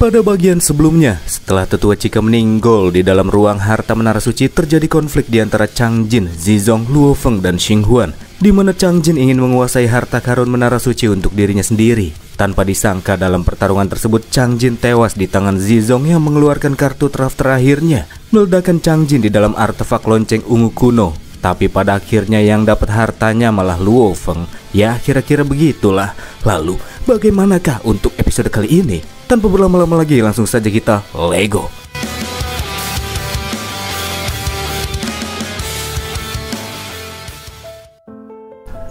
Pada bagian sebelumnya, setelah tetua Cika meninggal di dalam ruang harta menara suci, terjadi konflik di antara Chang Jin, Zizong, Luo Feng, dan Xing Huan, di mana Chang Jin ingin menguasai harta karun menara suci untuk dirinya sendiri. Tanpa disangka dalam pertarungan tersebut, Chang Jin tewas di tangan Zizong yang mengeluarkan kartu traf terakhirnya, meledakkan Chang Jin di dalam artefak lonceng ungu kuno. Tapi pada akhirnya yang dapat hartanya malah Luo Feng. Ya, kira-kira begitulah. Lalu, bagaimanakah untuk episode kali ini? Tanpa berlama-lama lagi, langsung saja kita Lego.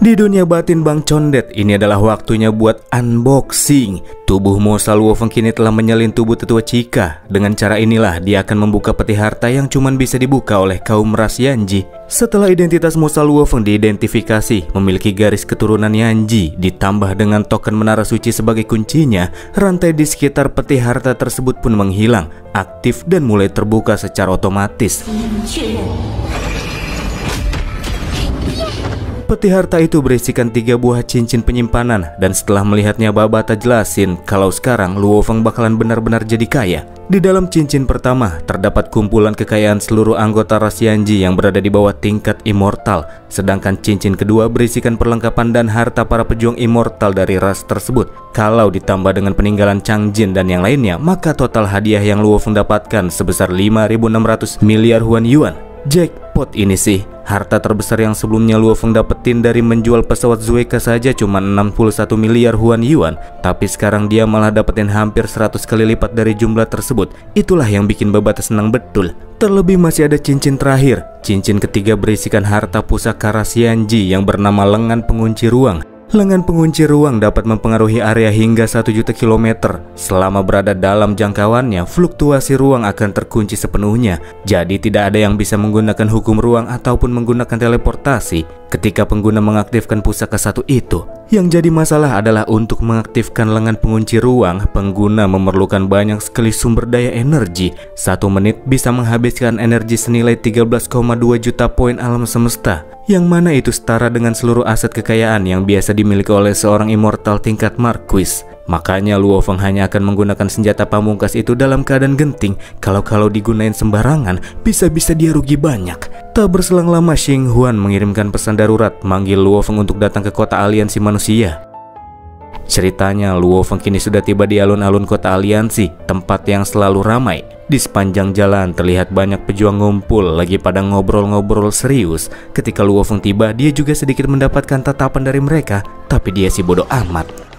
Di dunia batin Bang Condet, ini adalah waktunya buat unboxing. Tubuh Mosa Luo Feng kini telah menyalin tubuh tetua Cika. Dengan cara inilah dia akan membuka peti harta yang cuman bisa dibuka oleh kaum ras Yanji. Setelah identitas Mosa Luo Feng diidentifikasi, memiliki garis keturunan Yanji, ditambah dengan token menara suci sebagai kuncinya, rantai di sekitar peti harta tersebut pun menghilang, aktif dan mulai terbuka secara otomatis. Peti harta itu berisikan 3 buah cincin penyimpanan, dan setelah melihatnya Babata jelasin kalau sekarang Luo Feng bakalan benar-benar jadi kaya. Di dalam cincin pertama terdapat kumpulan kekayaan seluruh anggota ras Yanji yang berada di bawah tingkat immortal, sedangkan cincin kedua berisikan perlengkapan dan harta para pejuang immortal dari ras tersebut. Kalau ditambah dengan peninggalan Chang Jin dan yang lainnya, maka total hadiah yang Luo Feng dapatkan sebesar 5.600 miliar Huan Yuan. Jackpot ini sih. Harta terbesar yang sebelumnya Luo Feng dapetin dari menjual pesawat Zueka saja cuma 61 miliar Huan Yuan, tapi sekarang dia malah dapetin hampir 100 kali lipat dari jumlah tersebut. Itulah yang bikin Babata senang betul. Terlebih masih ada cincin terakhir. Cincin ketiga berisikan harta pusaka ras Yanji yang bernama lengan pengunci ruang. Lengan pengunci ruang dapat mempengaruhi area hingga 1 juta kilometer. Selama berada dalam jangkauannya, fluktuasi ruang akan terkunci sepenuhnya. Jadi tidak ada yang bisa menggunakan hukum ruang ataupun menggunakan teleportasi ketika pengguna mengaktifkan pusaka satu itu. Yang jadi masalah adalah untuk mengaktifkan lengan pengunci ruang, pengguna memerlukan banyak sekali sumber daya energi. 1 menit bisa menghabiskan energi senilai 13,2 juta poin alam semesta, yang mana itu setara dengan seluruh aset kekayaan yang biasa dimiliki oleh seorang immortal tingkat Marquis. Makanya Luo Feng hanya akan menggunakan senjata pamungkas itu dalam keadaan genting. Kalau digunain sembarangan, bisa-bisa dia rugi banyak. Tak berselang lama, Xing Huan mengirimkan pesan darurat manggil Luo Feng untuk datang ke kota aliansi manusia. Ceritanya, Luo Feng kini sudah tiba di alun-alun kota aliansi, tempat yang selalu ramai. Di sepanjang jalan terlihat banyak pejuang ngumpul lagi pada ngobrol-ngobrol serius. Ketika Luo Feng tiba, dia juga sedikit mendapatkan tatapan dari mereka, tapi dia sih bodoh amat.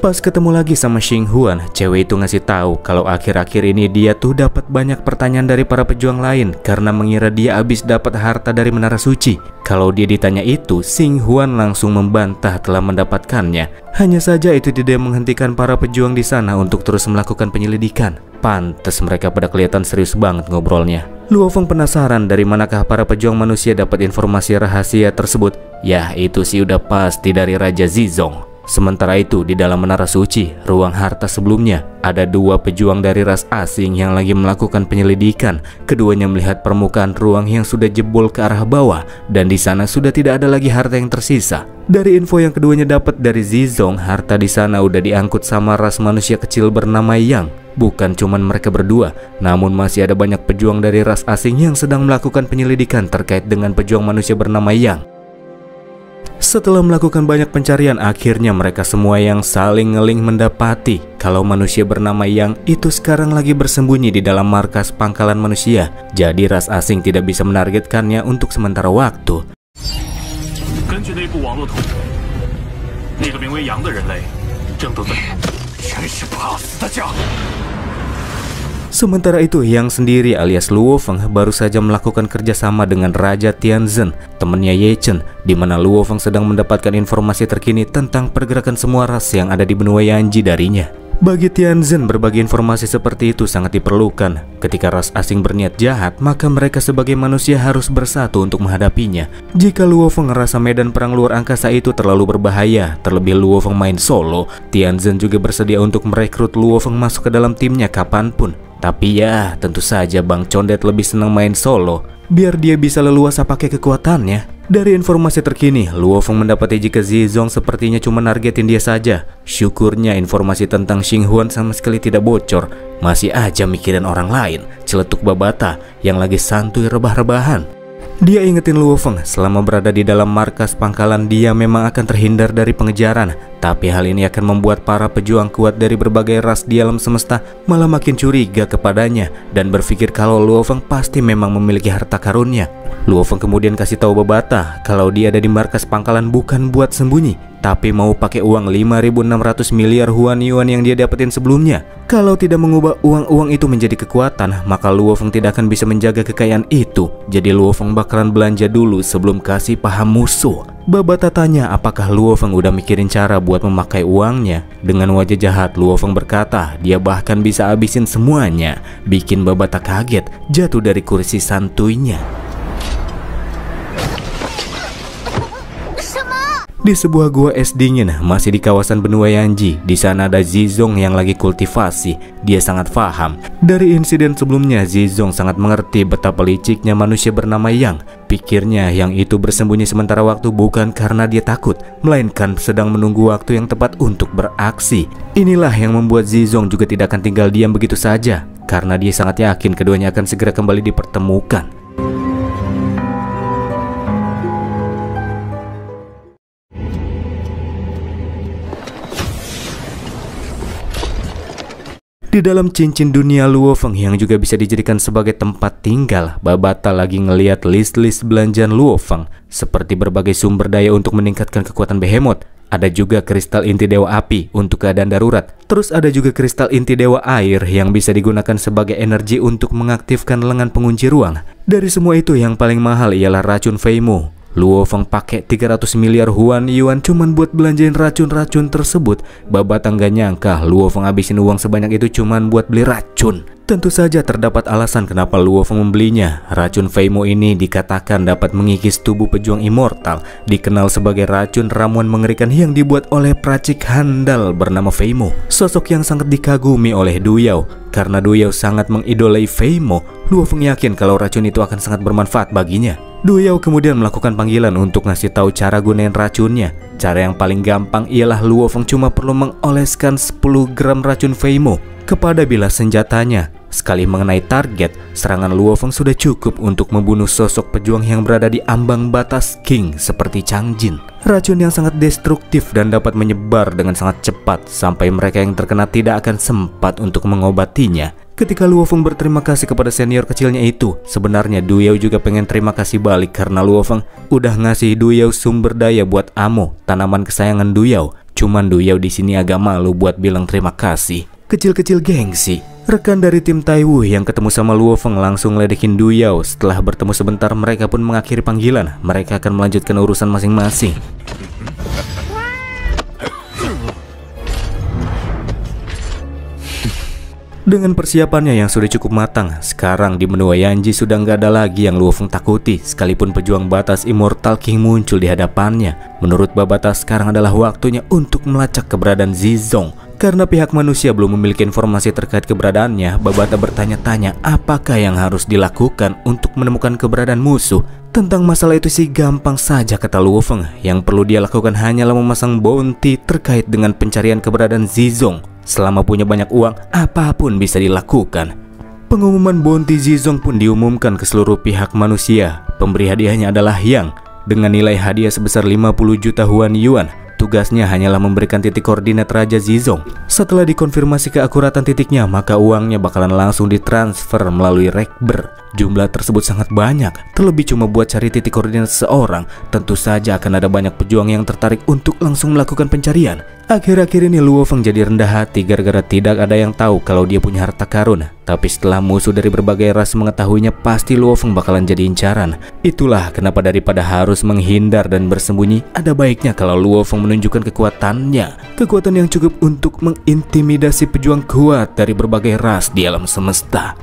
Pas ketemu lagi sama Xing Huan, cewek itu ngasih tahu kalau akhir-akhir ini dia tuh dapat banyak pertanyaan dari para pejuang lain karena mengira dia habis dapat harta dari menara suci. Kalau dia ditanya itu, Xing Huan langsung membantah telah mendapatkannya. Hanya saja itu tidak menghentikan para pejuang di sana untuk terus melakukan penyelidikan. Pantes mereka pada kelihatan serius banget ngobrolnya. Luo Feng penasaran dari manakah para pejuang manusia dapat informasi rahasia tersebut. Ya, itu sih udah pasti dari Raja Zizong. Sementara itu, di dalam menara suci, ruang harta sebelumnya, ada 2 pejuang dari ras asing yang lagi melakukan penyelidikan. Keduanya melihat permukaan ruang yang sudah jebol ke arah bawah, dan di sana sudah tidak ada lagi harta yang tersisa. Dari info yang keduanya dapat dari Zizong, harta di sana udah diangkut sama ras manusia kecil bernama Yang. Bukan cuman mereka berdua, namun masih ada banyak pejuang dari ras asing yang sedang melakukan penyelidikan terkait dengan pejuang manusia bernama Yang. Setelah melakukan banyak pencarian, akhirnya mereka semua yang saling ngeling mendapati kalau manusia bernama Yang itu sekarang lagi bersembunyi di dalam markas pangkalan manusia. Jadi ras asing tidak bisa menargetkannya untuk sementara waktu. Sementara itu, Yang sendiri alias Luo Feng baru saja melakukan kerjasama dengan Raja Tianzhen, temannya Ye Chen, di mana Luo Feng sedang mendapatkan informasi terkini tentang pergerakan semua ras yang ada di benua Yanji darinya. Bagi Tianzhen, berbagi informasi seperti itu sangat diperlukan. Ketika ras asing berniat jahat, maka mereka sebagai manusia harus bersatu untuk menghadapinya. Jika Luo Feng ngerasa medan perang luar angkasa itu terlalu berbahaya, terlebih Luo Feng main solo, Tianzhen juga bersedia untuk merekrut Luo Feng masuk ke dalam timnya kapanpun. Tapi ya, tentu saja Bang Condet lebih senang main solo, biar dia bisa leluasa pakai kekuatannya. Dari informasi terkini, Luo Feng mendapati jika Zizong sepertinya cuma nargetin dia saja. Syukurnya informasi tentang Xing Huan sama sekali tidak bocor. Masih aja mikirin orang lain, celetuk Babata yang lagi santuy rebah-rebahan. Dia ingetin Luo Feng selama berada di dalam markas pangkalan dia memang akan terhindar dari pengejaran. Tapi hal ini akan membuat para pejuang kuat dari berbagai ras di alam semesta malah makin curiga kepadanya dan berpikir kalau Luo Feng pasti memang memiliki harta karunnya. Luo Feng kemudian kasih tahu Babata kalau dia ada di markas pangkalan bukan buat sembunyi, tapi mau pakai uang 5.600 miliar Huan Yuan yang dia dapetin sebelumnya. Kalau tidak mengubah uang-uang itu menjadi kekuatan, maka Luo Feng tidak akan bisa menjaga kekayaan itu. Jadi Luo Feng bakalan belanja dulu sebelum kasih paham musuh. Babata tanya apakah Luo Feng udah mikirin cara buat memakai uangnya. Dengan wajah jahat, Luo Feng berkata dia bahkan bisa habisin semuanya. Bikin Babata kaget, jatuh dari kursi santuinya. Di sebuah gua es dingin, masih di kawasan benua Yanji. Di sana ada Zizong yang lagi kultivasi. Dia sangat paham. Dari insiden sebelumnya, Zizong sangat mengerti betapa liciknya manusia bernama Yang. Pikirnya yang itu bersembunyi sementara waktu bukan karena dia takut, melainkan sedang menunggu waktu yang tepat untuk beraksi. Inilah yang membuat Zizong juga tidak akan tinggal diam begitu saja, karena dia sangat yakin keduanya akan segera kembali dipertemukan. Di dalam cincin dunia Luo Feng yang juga bisa dijadikan sebagai tempat tinggal, Babata lagi ngeliat list-list belanjaan Luo Feng, seperti berbagai sumber daya untuk meningkatkan kekuatan Behemoth. Ada juga kristal inti dewa api untuk keadaan darurat. Terus ada juga kristal inti dewa air yang bisa digunakan sebagai energi untuk mengaktifkan lengan pengunci ruang. Dari semua itu yang paling mahal ialah racun Feimo. Luo Feng pakai 300 miliar Huan Yuan cuman buat belanjain racun-racun tersebut. Babata nggak nyangka Luo Feng habisin uang sebanyak itu cuman buat beli racun. Tentu saja terdapat alasan kenapa Luo Feng membelinya. Racun Feimo ini dikatakan dapat mengikis tubuh pejuang immortal. Dikenal sebagai racun ramuan mengerikan yang dibuat oleh peracik handal bernama Feimo. Sosok yang sangat dikagumi oleh Du Yao. Karena Du Yao sangat mengidolai Feimo, Luo Feng yakin kalau racun itu akan sangat bermanfaat baginya. Du Yao kemudian melakukan panggilan untuk ngasih tahu cara gunain racunnya. Cara yang paling gampang ialah Luo Feng cuma perlu mengoleskan 10 gram racun Feimo kepada bilah senjatanya. Sekali mengenai target, serangan Luo Feng sudah cukup untuk membunuh sosok pejuang yang berada di ambang batas King seperti Chang Jin. Racun yang sangat destruktif dan dapat menyebar dengan sangat cepat sampai mereka yang terkena tidak akan sempat untuk mengobatinya. Ketika Luo Feng berterima kasih kepada senior kecilnya itu, sebenarnya Du Yao juga pengen terima kasih balik karena Luo Feng udah ngasih Du Yao sumber daya buat Amo, tanaman kesayangan Du Yao. Cuman Du Yao di sini agak malu buat bilang terima kasih. Kecil-kecil gengsi. Rekan dari tim Taiwu yang ketemu sama Luo Feng langsung ledekin Du Yao. Setelah bertemu sebentar, mereka pun mengakhiri panggilan. Mereka akan melanjutkan urusan masing-masing. Dengan persiapannya yang sudah cukup matang, sekarang di benua Yanji sudah nggak ada lagi yang Luo Feng takuti. Sekalipun pejuang batas Immortal King muncul di hadapannya, menurut Babata sekarang adalah waktunya untuk melacak keberadaan Zizong. Karena pihak manusia belum memiliki informasi terkait keberadaannya, Babata bertanya-tanya apakah yang harus dilakukan untuk menemukan keberadaan musuh. Tentang masalah itu sih gampang saja, kata Luo Feng. Yang perlu dia lakukan hanyalah memasang bounty terkait dengan pencarian keberadaan Zizong. Selama punya banyak uang, apapun bisa dilakukan. Pengumuman bounty Zizong pun diumumkan ke seluruh pihak manusia. Pemberi hadiahnya adalah Yang dengan nilai hadiah sebesar 50 juta Huan Yuan. Tugasnya hanyalah memberikan titik koordinat Raja Zizong. Setelah dikonfirmasi keakuratan titiknya, maka uangnya bakalan langsung ditransfer melalui Rekber. Jumlah tersebut sangat banyak, terlebih cuma buat cari titik koordinat seseorang. Tentu saja akan ada banyak pejuang yang tertarik untuk langsung melakukan pencarian. Akhir-akhir ini Luo Feng jadi rendah hati gara-gara tidak ada yang tahu kalau dia punya harta karun. Tapi setelah musuh dari berbagai ras mengetahuinya, pasti Luo Feng bakalan jadi incaran. Itulah kenapa daripada harus menghindar dan bersembunyi, ada baiknya kalau Luo Feng menunjukkan kekuatannya. Kekuatan yang cukup untuk mengintimidasi pejuang kuat dari berbagai ras di alam semesta.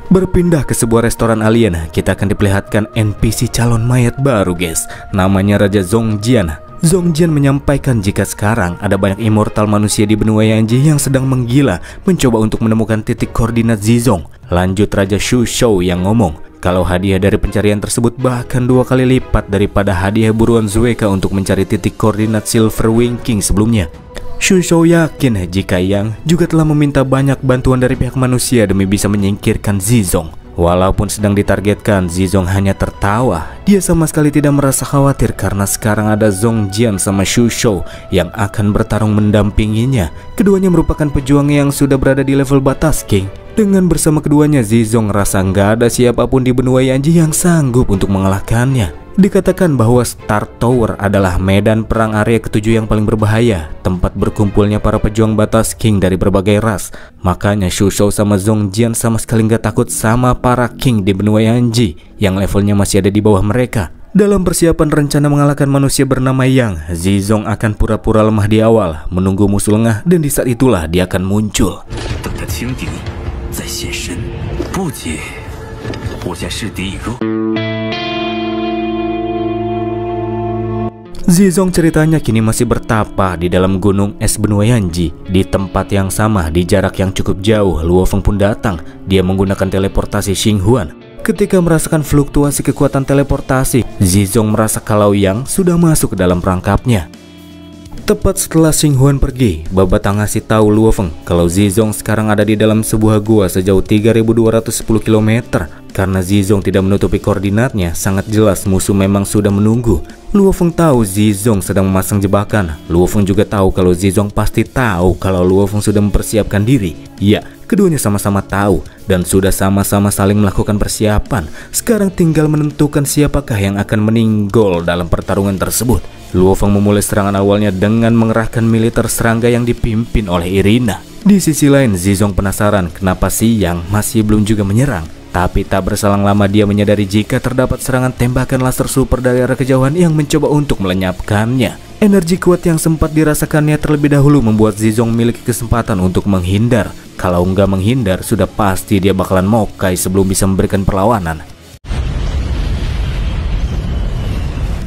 Berpindah ke sebuah restoran alien, kita akan diperlihatkan NPC calon mayat baru guys. Namanya Raja Zongjian. Zhong Jian menyampaikan jika sekarang ada banyak immortal manusia di benua Yanji yang sedang menggila mencoba untuk menemukan titik koordinat Zizong. Lanjut Raja Shu Shou yang ngomong kalau hadiah dari pencarian tersebut bahkan 2 kali lipat daripada hadiah buruan Zueka untuk mencari titik koordinat Silver Wing King sebelumnya. Shu Shou yakin jika Yang juga telah meminta banyak bantuan dari pihak manusia demi bisa menyingkirkan Zizong. Walaupun sedang ditargetkan, Zizong hanya tertawa. Dia sama sekali tidak merasa khawatir karena sekarang ada Zhong Jian sama Shu Shou yang akan bertarung mendampinginya. Keduanya merupakan pejuang yang sudah berada di level batas King. Dengan bersama keduanya, Zizong rasa nggak ada siapapun di benua Yanji yang sanggup untuk mengalahkannya. Dikatakan bahwa Star Tower adalah medan perang area ke-7 yang paling berbahaya, tempat berkumpulnya para pejuang batas King dari berbagai ras. Makanya Shu Shou sama Zhong Jian sama sekali nggak takut sama para King di benua Yanji yang levelnya masih ada di bawah mereka. Dalam persiapan rencana mengalahkan manusia bernama Yang, Zizong akan pura-pura lemah di awal, menunggu musuh lengah, dan di saat itulah dia akan muncul. Zizong ceritanya kini masih bertapa di dalam gunung es benua Yanji. Di tempat yang sama, di jarak yang cukup jauh, Luo Feng pun datang. Dia menggunakan teleportasi Xinghuan. Ketika merasakan fluktuasi kekuatan teleportasi, Zizong merasa kalau Yang sudah masuk ke dalam perangkapnya. Tepat setelah Xinghuan pergi, Babata ngasih tahu Luo Feng kalau Zizong sekarang ada di dalam sebuah gua sejauh 3210 km. Karena Zizong tidak menutupi koordinatnya, sangat jelas musuh memang sudah menunggu. Luo Feng tahu Zizong sedang memasang jebakan. Luo Feng juga tahu kalau Zizong pasti tahu kalau Luo Feng sudah mempersiapkan diri. Ya, keduanya sama-sama tahu dan sudah sama-sama saling melakukan persiapan. Sekarang tinggal menentukan siapakah yang akan meninggal dalam pertarungan tersebut. Luo Feng memulai serangan awalnya dengan mengerahkan militer serangga yang dipimpin oleh Irina. Di sisi lain, Zizong penasaran kenapa si Yang masih belum juga menyerang. Tapi tak berselang lama dia menyadari jika terdapat serangan tembakan laser super dari arah kejauhan yang mencoba untuk melenyapkannya. Energi kuat yang sempat dirasakannya terlebih dahulu membuat Zizong memiliki kesempatan untuk menghindar. Kalau nggak menghindar, sudah pasti dia bakalan mokai sebelum bisa memberikan perlawanan.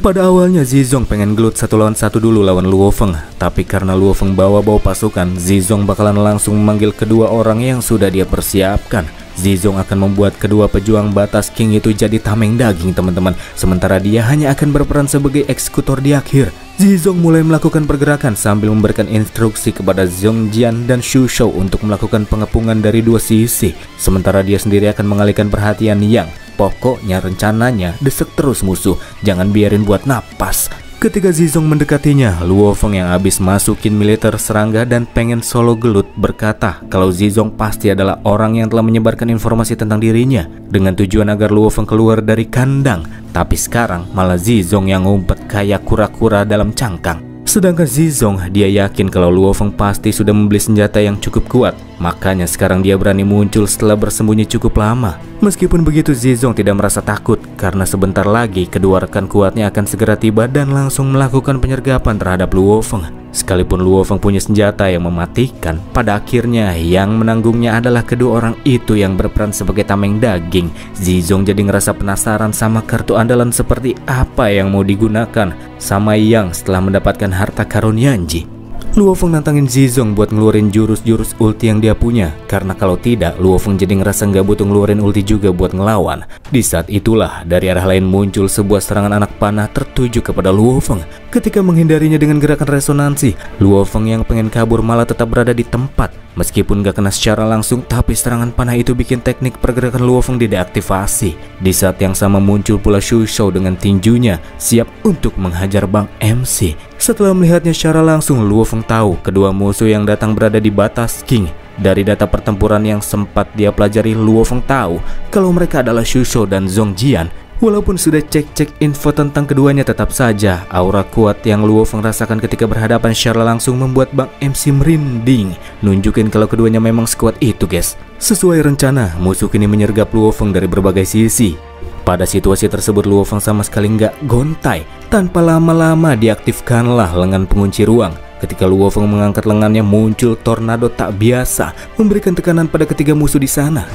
Pada awalnya Zizong pengen gelut 1 lawan 1 dulu lawan Luo Feng. Tapi karena Luo Feng bawa pasukan, Zizong bakalan langsung memanggil kedua orang yang sudah dia persiapkan. Zizong akan membuat kedua pejuang batas King itu jadi tameng daging teman-teman. Sementara dia hanya akan berperan sebagai eksekutor di akhir. Zizong mulai melakukan pergerakan sambil memberikan instruksi kepada Zhong Jian dan Shu Shou untuk melakukan pengepungan dari dua sisi. Sementara dia sendiri akan mengalihkan perhatian Yang. Pokoknya rencananya desek terus musuh, jangan biarin buat napas. Ketika Zizong mendekatinya, Luo Feng yang habis masukin militer serangga dan pengen solo gelut berkata kalau Zizong pasti adalah orang yang telah menyebarkan informasi tentang dirinya dengan tujuan agar Luo Feng keluar dari kandang. Tapi sekarang malah Zizong yang ngumpet kayak kura-kura dalam cangkang. Sedangkan Zizong, dia yakin kalau Luo Feng pasti sudah membeli senjata yang cukup kuat. Makanya sekarang dia berani muncul setelah bersembunyi cukup lama. Meskipun begitu, Zizong tidak merasa takut karena sebentar lagi kedua rekan kuatnya akan segera tiba dan langsung melakukan penyergapan terhadap Luo Feng. Sekalipun Luo Feng punya senjata yang mematikan, pada akhirnya yang menanggungnya adalah kedua orang itu yang berperan sebagai tameng daging. Zizong jadi ngerasa penasaran sama kartu andalan seperti apa yang mau digunakan sama Yang setelah mendapatkan harta karun Yanji. Luo Feng nantangin Zizong buat ngeluarin jurus-jurus ulti yang dia punya. Karena kalau tidak, Luo Feng jadi ngerasa nggak butuh ngeluarin ulti juga buat ngelawan. Di saat itulah, dari arah lain muncul sebuah serangan anak panah tertuju kepada Luo Feng. Ketika menghindarinya dengan gerakan resonansi, Luo Feng yang pengen kabur malah tetap berada di tempat. Meskipun gak kena secara langsung, tapi serangan panah itu bikin teknik pergerakan Luo Feng dideaktivasi. Di saat yang sama muncul pula Shu Shou dengan tinjunya, siap untuk menghajar Bang MC. Setelah melihatnya secara langsung, Luo Feng tahu kedua musuh yang datang berada di batas King. Dari data pertempuran yang sempat dia pelajari, Luo Feng tahu kalau mereka adalah Shu Shou dan Zhong Jian. Walaupun sudah cek-cek info tentang keduanya, tetap saja aura kuat yang Luo Feng rasakan ketika berhadapan secara langsung membuat Bang MC merinding. Nunjukin kalau keduanya memang sekuat itu, guys. Sesuai rencana, musuh kini menyergap Luo Feng dari berbagai sisi. Pada situasi tersebut, Luo Feng sama sekali nggak gontai. Tanpa lama-lama diaktifkanlah lengan pengunci ruang. Ketika Luo Feng mengangkat lengannya, muncul tornado tak biasa, memberikan tekanan pada ketiga musuh di sana.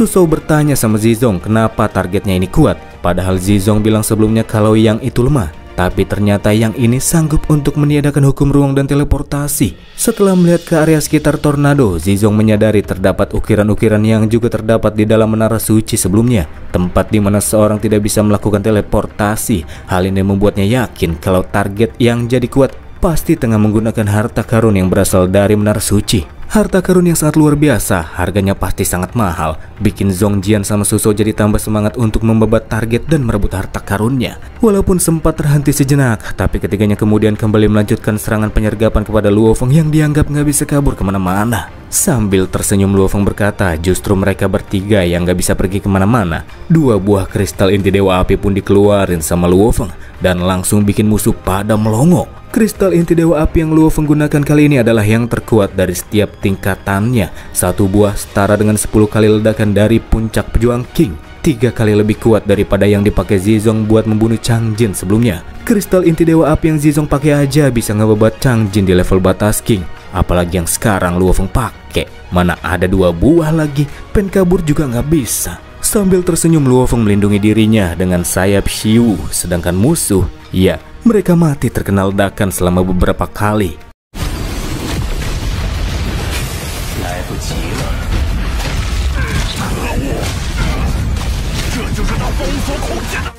Shusou bertanya sama Zizong kenapa targetnya ini kuat. Padahal Zizong bilang sebelumnya kalau yang itu lemah. Tapi ternyata yang ini sanggup untuk meniadakan hukum ruang dan teleportasi. Setelah melihat ke area sekitar tornado, Zizong menyadari terdapat ukiran-ukiran yang juga terdapat di dalam menara suci sebelumnya. Tempat di mana seorang tidak bisa melakukan teleportasi. Hal ini membuatnya yakin kalau target yang jadi kuat pasti tengah menggunakan harta karun yang berasal dari menara suci. Harta karun yang sangat luar biasa, harganya pasti sangat mahal, bikin Zongjian sama Shusou jadi tambah semangat untuk membabat target dan merebut harta karunnya. Walaupun sempat terhenti sejenak, tapi ketiganya kemudian kembali melanjutkan serangan penyergapan kepada Luo Feng yang dianggap nggak bisa kabur kemana-mana. Sambil tersenyum, Luo Feng berkata justru mereka bertiga yang nggak bisa pergi kemana-mana. 2 buah kristal inti dewa api pun dikeluarin sama Luo Feng dan langsung bikin musuh pada melongo. Kristal inti dewa api yang Luo Feng gunakan kali ini adalah yang terkuat dari setiap tingkatannya. 1 buah setara dengan 10 kali ledakan dari puncak pejuang King. 3 kali lebih kuat daripada yang dipakai Zizong buat membunuh Changjin sebelumnya. Kristal inti dewa api yang Zizong pakai aja bisa ngebabat Changjin di level batas King. Apalagi yang sekarang Luo Feng pakai. Mana ada 2 buah lagi, pen kabur juga nggak bisa. Sambil tersenyum, Luo Feng melindungi dirinya dengan sayap Xiu. Sedangkan musuh, ya, mereka mati terkena ledakan selama beberapa kali.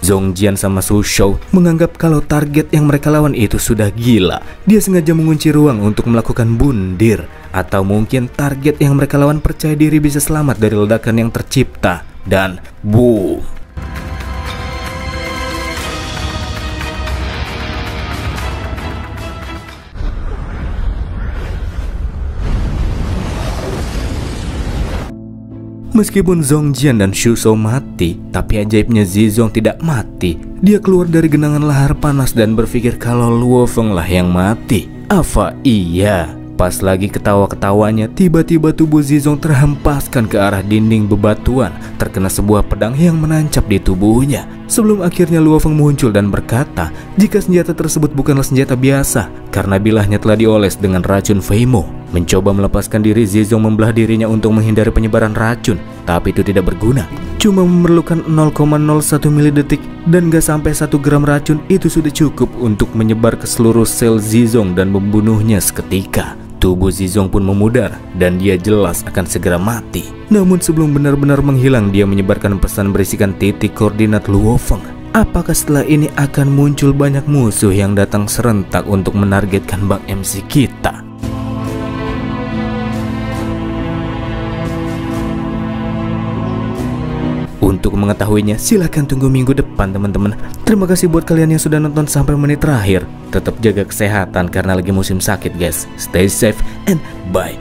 Zongjian sama Shusou menganggap kalau target yang mereka lawan itu sudah gila. Dia sengaja mengunci ruang untuk melakukan bundir. Atau mungkin target yang mereka lawan percaya diri bisa selamat dari ledakan yang tercipta. Dan boom! Meskipun Zongjian dan Shusou mati, tapi ajaibnya Zizong tidak mati. Dia keluar dari genangan lahar panas dan berpikir kalau Luo Feng lah yang mati. Apa iya? Pas lagi ketawa-ketawanya, tiba-tiba tubuh Zizong terhempaskan ke arah dinding bebatuan, terkena sebuah pedang yang menancap di tubuhnya. Sebelum akhirnya Luo Feng muncul dan berkata, jika senjata tersebut bukanlah senjata biasa, karena bilahnya telah dioles dengan racun Feimo. Mencoba melepaskan diri, Zizong membelah dirinya untuk menghindari penyebaran racun, tapi itu tidak berguna. Cuma memerlukan 0,01 milidetik dan gak sampai 1 gram racun itu sudah cukup untuk menyebar ke seluruh sel Zizong dan membunuhnya seketika. Tubuh Zizong pun memudar dan dia jelas akan segera mati. Namun sebelum benar-benar menghilang, dia menyebarkan pesan berisikan titik koordinat Luo Feng. Apakah setelah ini akan muncul banyak musuh yang datang serentak untuk menargetkan Bang MC kita? Untuk mengetahuinya, silahkan tunggu minggu depan teman-teman. Terima kasih buat kalian yang sudah nonton sampai menit terakhir. Tetap jaga kesehatan karena lagi musim sakit guys. Stay safe and bye.